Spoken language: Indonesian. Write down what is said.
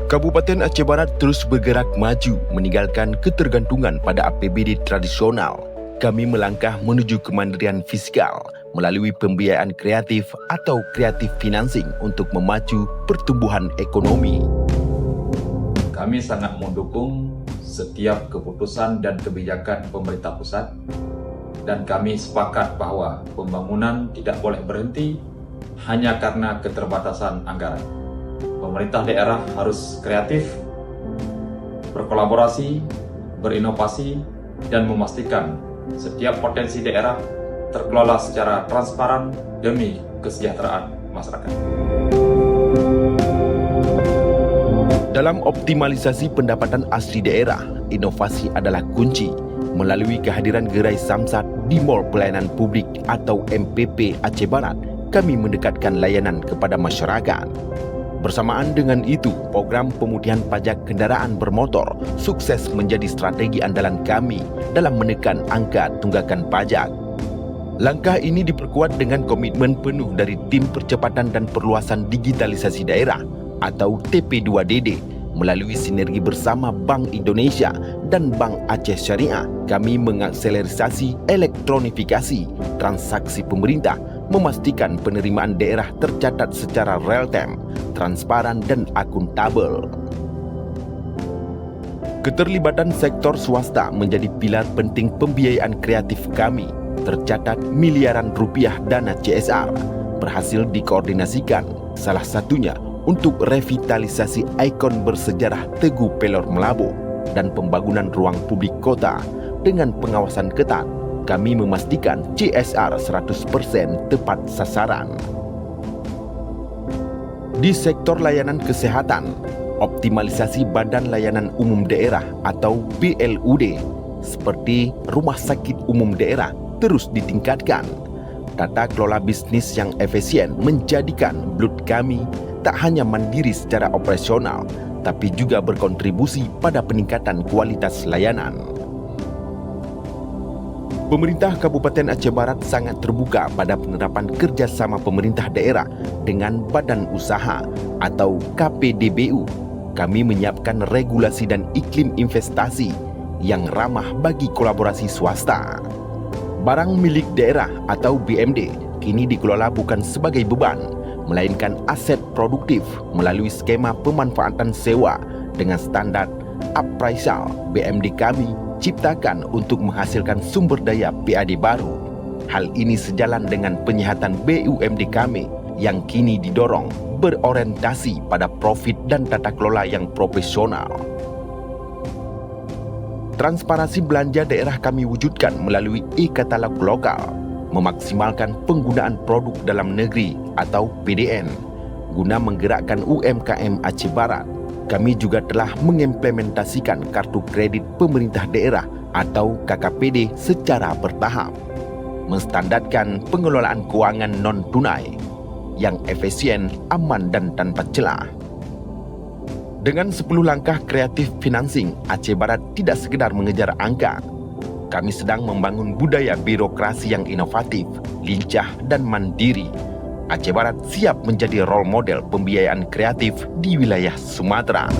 Kabupaten Aceh Barat terus bergerak maju meninggalkan ketergantungan pada APBD tradisional. Kami melangkah menuju kemandirian fiskal melalui pembiayaan kreatif atau creative financing untuk memacu pertumbuhan ekonomi. Kami sangat mendukung setiap keputusan dan kebijakan pemerintah pusat, dan kami sepakat bahwa pembangunan tidak boleh berhenti hanya karena keterbatasan anggaran. Pemerintah daerah harus kreatif, berkolaborasi, berinovasi, dan memastikan setiap potensi daerah terkelola secara transparan demi kesejahteraan masyarakat. Dalam optimalisasi pendapatan asli daerah, inovasi adalah kunci. Melalui kehadiran Gerai Samsat di Mall Pelayanan Publik atau MPP Aceh Barat, kami mendekatkan layanan kepada masyarakat. Bersamaan dengan itu, program pemutihan pajak kendaraan bermotor sukses menjadi strategi andalan kami dalam menekan angka tunggakan pajak. Langkah ini diperkuat dengan komitmen penuh dari Tim Percepatan dan Perluasan Digitalisasi Daerah atau TP2DD melalui sinergi bersama Bank Indonesia dan Bank Aceh Syariah. Kami mengakselerasi elektronifikasi transaksi pemerintah, memastikan penerimaan daerah tercatat secara real-time, transparan dan akuntabel. Keterlibatan sektor swasta menjadi pilar penting pembiayaan kreatif kami. Tercatat miliaran rupiah dana CSR berhasil dikoordinasikan, salah satunya untuk revitalisasi ikon bersejarah Teguh Pelor Melabu dan pembangunan ruang publik kota. Dengan pengawasan ketat, kami memastikan CSR 100% tepat sasaran. Di sektor layanan kesehatan, optimalisasi Badan Layanan Umum Daerah atau BLUD seperti Rumah Sakit Umum Daerah terus ditingkatkan. Tata kelola bisnis yang efisien menjadikan BLUD kami tak hanya mandiri secara operasional, tapi juga berkontribusi pada peningkatan kualitas layanan. Pemerintah Kabupaten Aceh Barat sangat terbuka pada penerapan kerjasama pemerintah daerah dengan badan usaha atau KPDBU. Kami menyiapkan regulasi dan iklim investasi yang ramah bagi kolaborasi swasta. Barang milik daerah atau BMD kini dikelola bukan sebagai beban, melainkan aset produktif melalui skema pemanfaatan sewa dengan standar appraisal. BMD kami ciptakan untuk menghasilkan sumber daya PAD baru. Hal ini sejalan dengan penyihatan BUMD kami yang kini didorong berorientasi pada profit dan tata kelola yang profesional. Transparansi belanja daerah kami wujudkan melalui e-katalog lokal, memaksimalkan penggunaan produk dalam negeri atau PDN guna menggerakkan UMKM Aceh Barat. Kami juga telah mengimplementasikan kartu kredit pemerintah daerah atau KKPD secara bertahap, menstandarkan pengelolaan keuangan non-tunai yang efisien, aman dan tanpa celah. Dengan 10 langkah kreatif financing, Aceh Barat tidak sekedar mengejar angka. Kami sedang membangun budaya birokrasi yang inovatif, lincah dan mandiri. Aceh Barat siap menjadi role model pembiayaan kreatif di wilayah Sumatera.